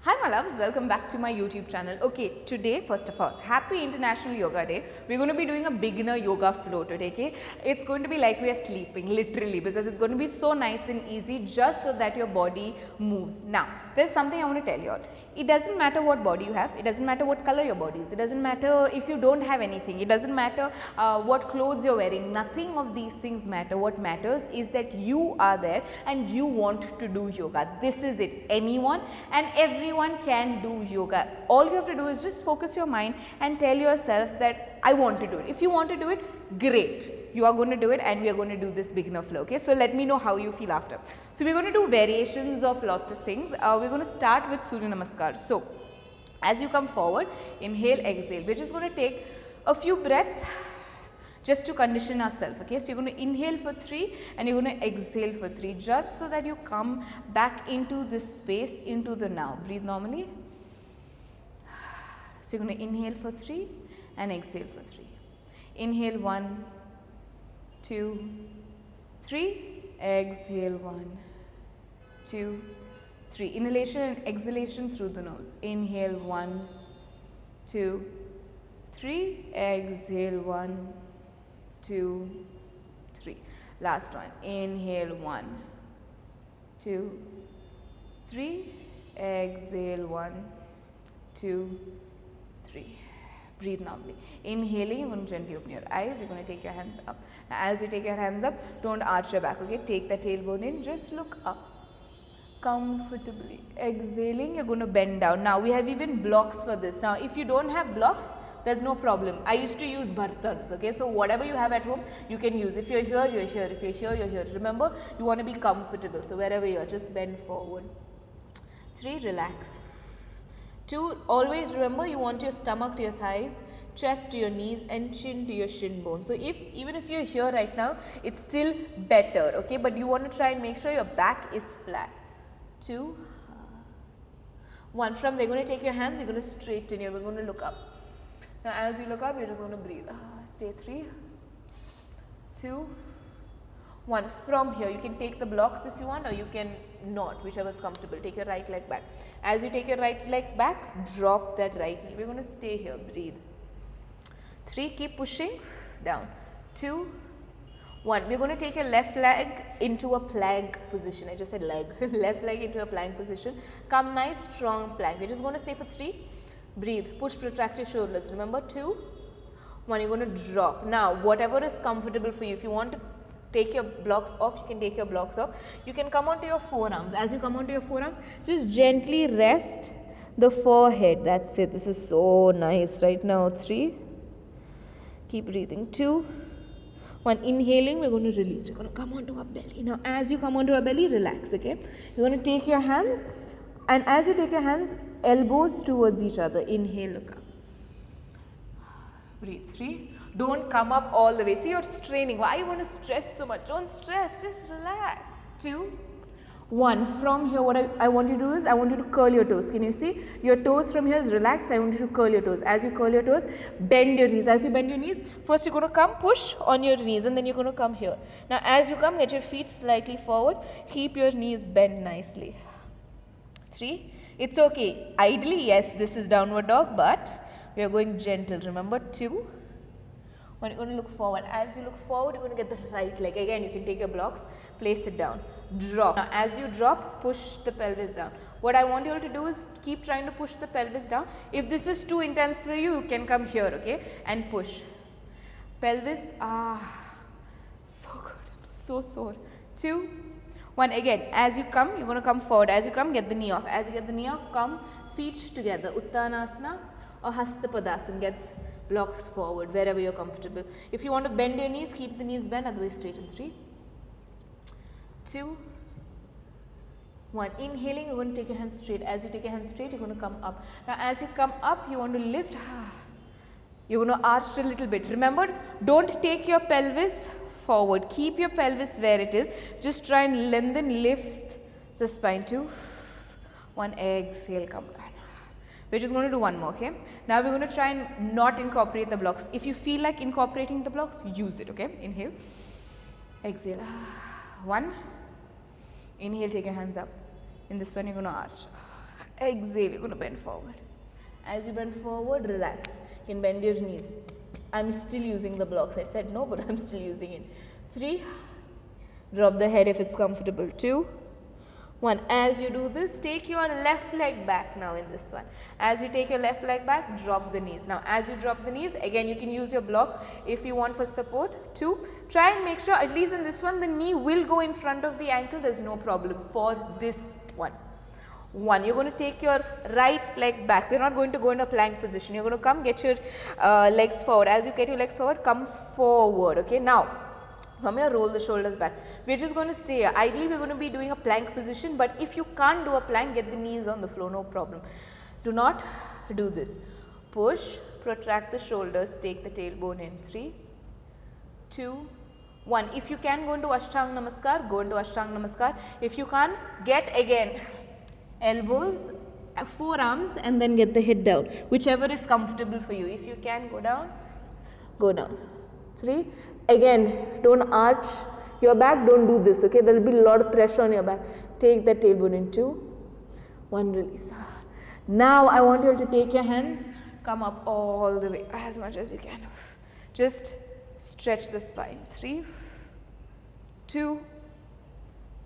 Hi my loves, welcome back to my YouTube channel. Okay, today first of all, happy International Yoga Day. We're going to be doing a beginner yoga flow today, okay? It's going to be like we are sleeping, literally, because it's going to be so nice and easy just so that your body moves. Now, there's something I want to tell you all. It doesn't matter what body you have, it doesn't matter what color your body is, it doesn't matter if you don't have anything, it doesn't matter what clothes you're wearing, nothing of these things matter. What matters is that you are there and you want to do yoga. This is it. Anyone and everyone can do yoga. All you have to do is just focus your mind and tell yourself that I want to do it. If you want to do it, great. You are going to do it and we are going to do this beginner flow. Okay, so let me know how you feel after. So we're going to do variations of lots of things. We're going to start with Surya Namaskar. So as you come forward, inhale, exhale. We're just going to take a few breaths just to condition ourselves. Okay, so you're going to inhale for 3 and you're going to exhale for 3, just so that you come back into this space, into the now. Breathe normally. So you're going to inhale for 3 and exhale for 3. Inhale 1, 2, 3. Exhale 1, 2, 3. Inhalation and exhalation through the nose. Inhale 1, 2, 3. Exhale 1, 2, 3. Last one. Inhale 1, 2, 3. Exhale 1, 2, 3. Breathe normally. Inhaling, you're going to gently open your eyes. You're going to take your hands up. Now, as you take your hands up, don't arch your back. Okay, take the tailbone in. Just look up comfortably. Exhaling, you're going to bend down. Now, we have even blocks for this. Now, if you don't have blocks, there's no problem. I used to use bartans, okay? So whatever you have at home, you can use. If you're here, you're here. If you're here, you're here. Remember, you want to be comfortable. So wherever you are, just bend forward. 3, relax. 2, always remember you want your stomach to your thighs, chest to your knees and chin to your shin bone. So even if you're here right now, it's still better, okay? But you want to try and make sure your back is flat. 2, 1. From there, you're going to take your hands, you're going to straighten, you're going to look up. Now as you look up, you're just going to breathe. Stay 3, 2, 1. From here, you can take the blocks if you want, or you can not, whichever is comfortable. Take your right leg back. As you take your right leg back, drop that right knee. We're going to stay here. Breathe. 3, keep pushing down. 2, 1. We're going to take your left leg into a plank position. I just said leg. Left leg into a plank position. Come nice, strong plank. We're just going to stay for 3. Breathe. Push, protract your shoulders. Remember, 2, 1. You're going to drop. Now, whatever is comfortable for you. If you want to take your blocks off, you can take your blocks off. You can come onto your forearms. As you come onto your forearms, just gently rest the forehead. That's it. This is so nice right now. 3. Keep breathing. 2, 1. Inhaling, we're going to release. We're going to come onto our belly. Now, as you come onto our belly, relax, okay? You're going to take your hands, and as you take your hands, elbows towards each other. Inhale, look up. Breathe. 3. Don't come up all the way. See, you're straining. Why you want to stress so much? Don't stress. Just relax. 2, 1. From here, what I want you to do is, I want you to curl your toes. Can you see? Your toes from here is relaxed. I want you to curl your toes. As you curl your toes, bend your knees. As you bend your knees, first you're going to come push on your knees and then you're going to come here. Now, as you come, get your feet slightly forward. Keep your knees bent nicely. 3. It's okay. Ideally, yes, this is downward dog, but we are going gentle. Remember, 2. When you're going to look forward, as you look forward, you're going to get the right leg. Again, you can take your blocks, place it down, drop. Now, as you drop, push the pelvis down. What I want you all to do is keep trying to push the pelvis down. If this is too intense for you, you can come here, okay, and push. Pelvis, so good. I'm so sore. 2, 1. Again, as you come, you're going to come forward. As you come, get the knee off. As you get the knee off, come feet together. Uttanasana or Hasta Padasana. Get blocks forward wherever you're comfortable. If you want to bend your knees, keep the knees bent, otherwise straighten. 3, 2, 1. Inhaling, you're going to take your hands straight. As you take your hands straight, you're going to come up. Now, as you come up, you want to lift. You're going to arch a little bit. Remember, don't take your pelvis forward. Keep your pelvis where it is. Just try and lengthen, lift the spine. 2, 1. Exhale, come down. We're just going to do one more, okay? Now we're going to try and not incorporate the blocks. If you feel like incorporating the blocks, use it, okay? Inhale. Exhale. 1. Inhale, take your hands up. In this one, you're going to arch. Exhale, you're going to bend forward. As you bend forward, relax. You can bend your knees. I'm still using the blocks. I said no, but I'm still using it. 3. Drop the head if it's comfortable. 2. 1. As you do this, take your left leg back now in this one. As you take your left leg back, drop the knees. Now, as you drop the knees, again you can use your block if you want for support. 2. Try and make sure, at least in this one, the knee will go in front of the ankle. There's no problem for this one. 1. You're going to take your right leg back. We're not going to go in a plank position. You're going to come, get your legs forward. As you get your legs forward, come forward. Okay. Now, from here, roll the shoulders back. We're just going to stay here. Ideally, we're going to be doing a plank position, but if you can't do a plank, get the knees on the floor, no problem. Do not do this. Push, protract the shoulders, take the tailbone in. 3, 2, 1. If you can go into Ashtanga Namaskar, go into Ashtanga Namaskar. If you can't, get again elbows, forearms, and then get the head down, whichever is comfortable for you. If you can, go down, go down. 3. Again, don't arch your back, don't do this, okay? There will be a lot of pressure on your back. Take that tailbone in. 2, 1, release. Now, I want you to take your hands, come up all the way as much as you can. Just stretch the spine. 3, 2,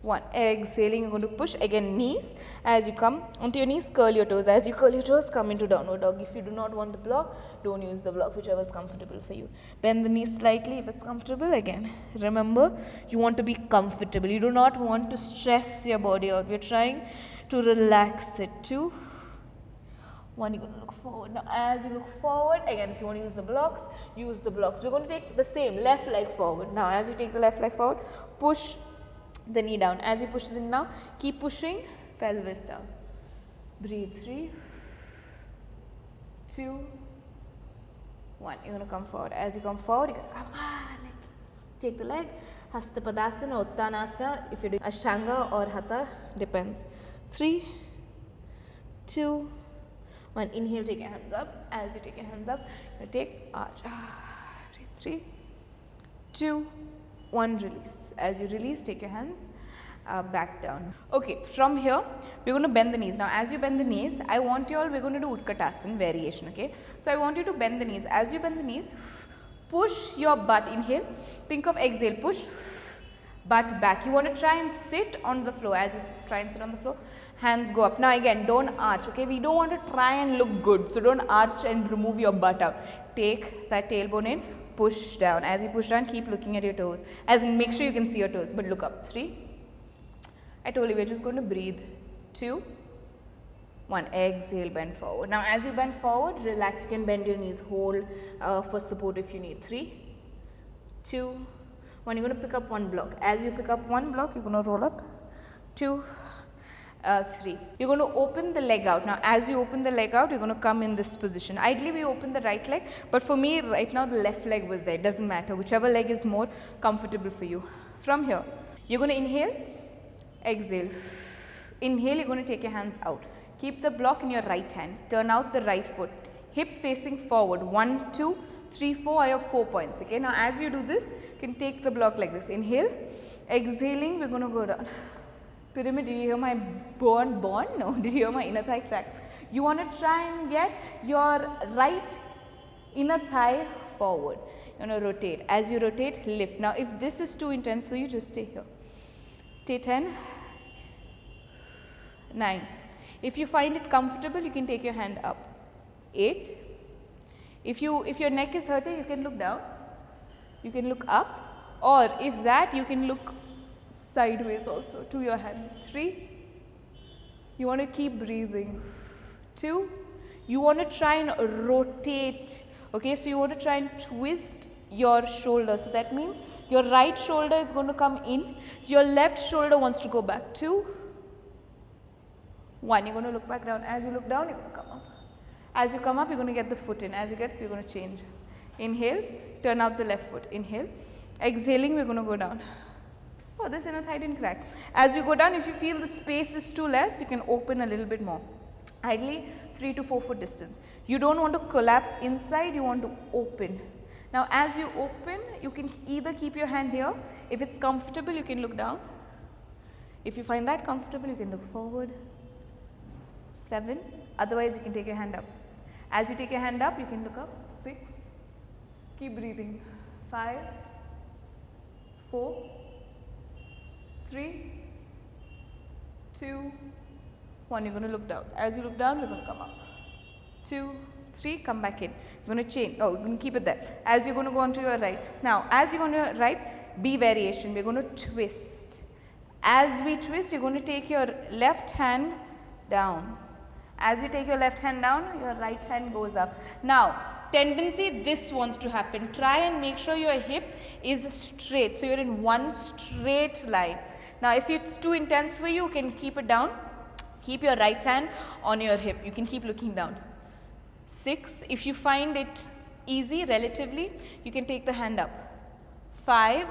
1. Exhaling, you're going to push again knees. As you come onto your knees, curl your toes. As you curl your toes, come into downward dog. If you do not want the block, don't use the block, whichever is comfortable for you. Bend the knees slightly if it's comfortable. Again, remember, you want to be comfortable. You do not want to stress your body out. We're trying to relax it. 2, 1. You're going to look forward. Now, as you look forward, again, if you want to use the blocks, use the blocks. We're going to take the same left leg forward. Now, as you take the left leg forward, push the knee down. As you push the knee down, keep pushing, pelvis down. Breathe. 3, 2, 1. You're going to come forward. As you come forward, you're going to come, take the leg, Hasta Padasana or Uttanasana. If you're doing Ashtanga or Hatha, depends. 3, 2, 1. Inhale, take your hands up. As you take your hands up, you take arch. 3, 2, 1. Release. As you release, take your hands back down. Okay, from here, we're going to bend the knees. Now, as you bend the knees, I want you all, we're going to do Tassel Variation, okay? So, I want you to bend the knees. As you bend the knees, push your butt. Inhale. Think of exhale. Push butt back. You want to try and sit on the floor. As you try and sit on the floor, hands go up. Now, again, don't arch, okay? We don't want to try and look good. So, don't arch and remove your butt out. Take that tailbone in. Push down. As you push down, keep looking at your toes. As in, make sure you can see your toes, but look up. 3. I told you, we're just going to breathe. 2, 1. Exhale, bend forward. Now, as you bend forward, relax. You can bend your knees, hold for support if you need. 3, 2, 1. You're going to pick up one block. As you pick up one block, you're going to roll up. 2, 3. You're going to open the leg out. Now, as you open the leg out, you're going to come in this position. Ideally, we open the right leg, but for me, right now, the left leg was there. It doesn't matter. Whichever leg is more comfortable for you. From here, you're going to inhale, exhale. Inhale, you're going to take your hands out. Keep the block in your right hand. Turn out the right foot. Hip facing forward. 1, 2, 3, 4 are your 4 points. Okay. Now, as you do this, you can take the block like this. Inhale, exhaling, we're going to go down. Pyramid, did you hear my born? No, did you hear my inner thigh crack? You want to try and get your right inner thigh forward. You want to rotate. As you rotate, lift. Now, if this is too intense for you, just stay here. Stay 10, 9. If you find it comfortable, you can take your hand up. 8. If your neck is hurting, you can look down. You can look up. Or if that, you can look sideways also to your hand. 3. You want to keep breathing. 2. You want to try and rotate. Okay, so you want to try and twist your shoulder. So that means your right shoulder is going to come in. Your left shoulder wants to go back. 2, 1. You're going to look back down. As you look down, you're going to come up. As you come up, you're going to get the foot in. As you get, you're going to change. Inhale, turn out the left foot. Inhale. Exhaling, we're going to go down. Oh, this inner thigh didn't crack. As you go down, if you feel the space is too less, you can open a little bit more. Ideally, 3 to 4 foot distance. You don't want to collapse inside, you want to open. Now, as you open, you can either keep your hand here. If it's comfortable, you can look down. If you find that comfortable, you can look forward, 7. Otherwise, you can take your hand up. As you take your hand up, you can look up. 6. Keep breathing. 5, 4, 3, 2, 1. You're going to look down. As you look down, we're going to come up. 2, 3, come back in. You're going to change. Oh, you're going to keep it there. As you're going to go on to your right. Now, as you go on your right, B variation. We're going to twist. As we twist, you're going to take your left hand down. As you take your left hand down, your right hand goes up. Now, tendency this wants to happen. Try and make sure your hip is straight. So, you're in one straight line. Now, if it's too intense for you, you can keep it down. Keep your right hand on your hip. You can keep looking down. 6. If you find it easy relatively, you can take the hand up. 5.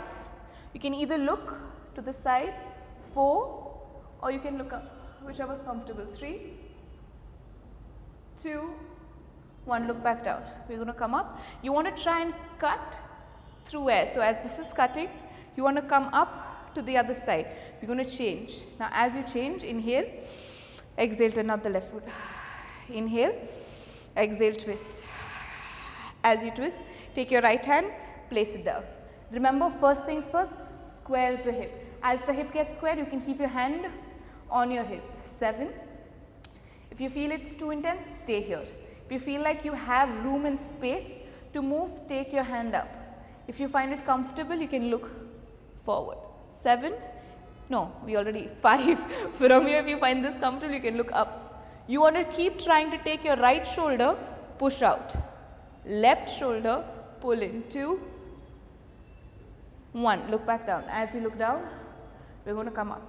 You can either look to the side. 4. Or you can look up, whichever is comfortable. 3, 2, 1. Look back down. We're going to come up. You want to try and cut through air. So, as this is cutting, you want to come up to the other side. We're going to change. Now, as you change, inhale, exhale, turn out the left foot. Inhale, exhale, twist. As you twist, take your right hand, place it down. Remember, first things first, square the hip. As the hip gets squared, you can keep your hand on your hip. 7. If you feel it's too intense, stay here. If you feel like you have room and space to move, take your hand up. If you find it comfortable, you can look forward. 7. No, we already 5. From here, if you find this comfortable, you can look up. You want to keep trying to take your right shoulder, push out. Left shoulder, pull in. 2, 1. Look back down. As you look down, we're going to come up.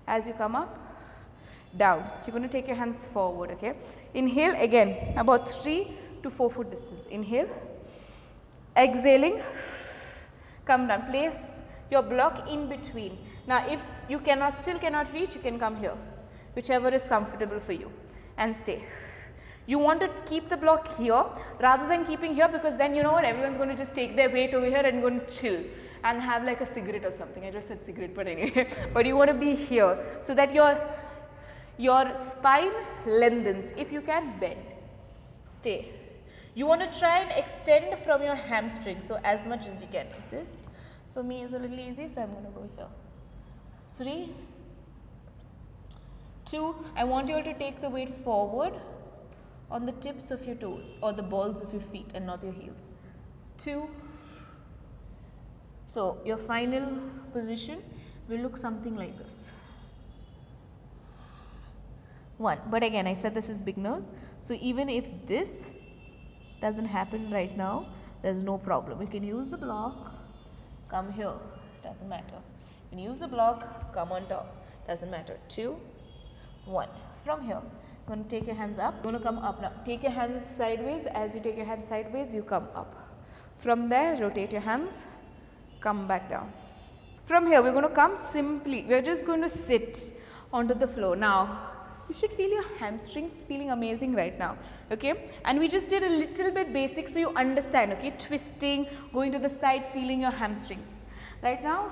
As you come up, down. You're going to take your hands forward, okay? Inhale again, about 3 to 4 foot distance. Inhale. Exhaling, come down. Place your block in between. Now, if you still cannot reach, you can come here, whichever is comfortable for you, and stay. You want to keep the block here rather than keeping here, because then you know what, everyone's going to just take their weight over here and go and chill and have like a cigarette or something. I just said cigarette, but anyway. But you want to be here so that your spine lengthens. If you can, bend. Stay. You want to try and extend from your hamstring, so as much as you can. This for me is a little easy, so I'm going to go here. 3, 2, I want you all to take the weight forward on the tips of your toes or the balls of your feet and not your heels. 2. So, your final position will look something like this. 1. But again, I said this is beginners. So, even if this doesn't happen right now, there's no problem. You can use the block, come here, doesn't matter. You can use the block, come on top, doesn't matter. 2, 1. From here, you're going to take your hands up. You're going to come up now. Take your hands sideways. As you take your hands sideways, you come up. From there, rotate your hands, come back down. From here, we're going to come simply. We're just going to sit onto the floor. Now, you should feel your hamstrings feeling amazing right now, okay? And we just did a little bit basic so you understand, okay? Twisting, going to the side, feeling your hamstrings. Right now,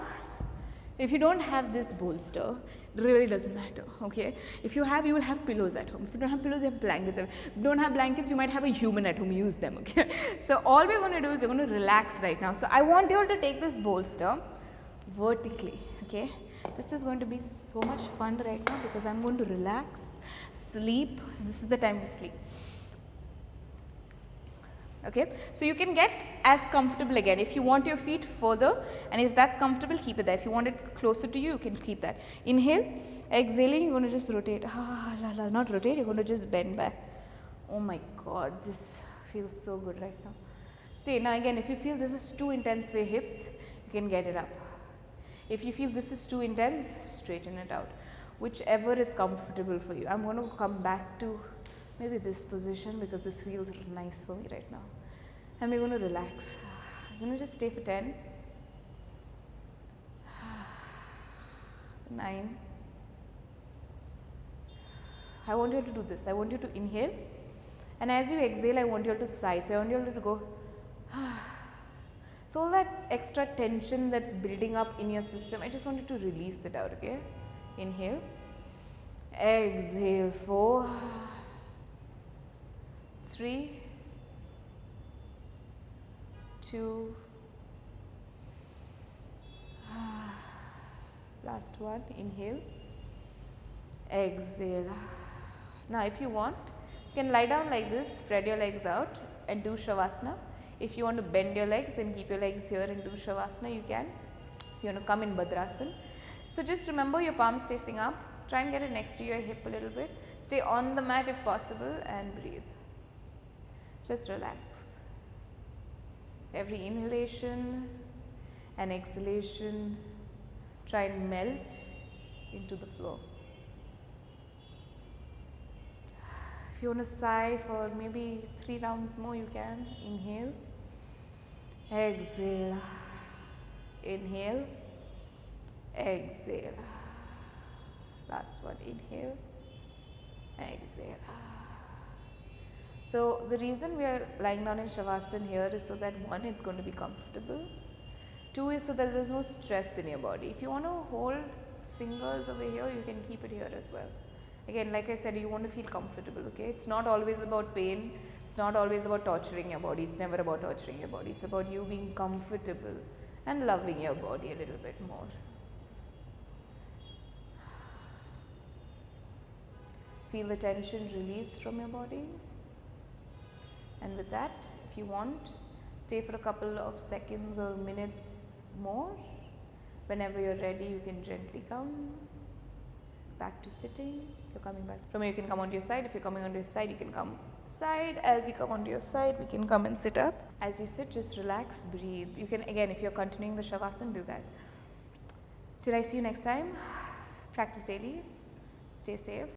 if you don't have this bolster, it really doesn't matter, okay? If you have, you will have pillows at home. If you don't have pillows, you have blankets. If you don't have blankets, you might have a human at home. Use them, okay? So all we're going to do is we're going to relax right now. So I want you all to take this bolster vertically, okay? This is going to be so much fun right now because I'm going to relax, sleep. This is the time to sleep. Okay, so you can get as comfortable again. If you want your feet further and if that's comfortable, keep it there. If you want it closer to you, you can keep that. Inhale, exhaling, you're going to just rotate. Not rotate, you're going to just bend back. Oh my God, this feels so good right now. Stay. Now again, if you feel this is too intense for your hips, you can get it up. If you feel this is too intense, straighten it out. Whichever is comfortable for you. I'm going to come back to maybe this position because this feels nice for me right now. And we're going to relax. I'm going to just stay for 10, 9. I want you to do this. I want you to inhale. And as you exhale, I want you to sigh. So I want you to go. So all that extra tension that's building up in your system, I just want you to release it out, okay? Inhale. Exhale, 4, 3, 2, last one, inhale, exhale. Now if you want, you can lie down like this, spread your legs out and do Shavasana. If you want to bend your legs and keep your legs here and do Shavasana, you can. If you want to come in Bhadrasana. So just remember your palms facing up, try and get it next to your hip a little bit. Stay on the mat if possible and breathe. Just relax. Every inhalation and exhalation, try and melt into the floor. If you want to sigh for maybe 3 rounds more, you can. Inhale, exhale, inhale, exhale. Last one, inhale, exhale. So the reason we are lying down in Shavasana here is so that 1, it's going to be comfortable. 2 is so that there is no stress in your body. If you want to hold fingers over here, you can keep it here as well. Again, like I said, you want to feel comfortable, okay? It's not always about pain. It's not always about torturing your body. It's never about torturing your body. It's about you being comfortable and loving your body a little bit more. Feel the tension release from your body. And with that, if you want, stay for a couple of seconds or minutes more. Whenever you're ready, you can gently come back to sitting. If you're coming back from here, you can come onto your side. If you're coming onto your side, you can come side. As you come onto your side, we can come and sit up. As you sit, just relax, breathe. You can, again, if you're continuing the Shavasana, do that. Till I see you next time, practice daily, stay safe.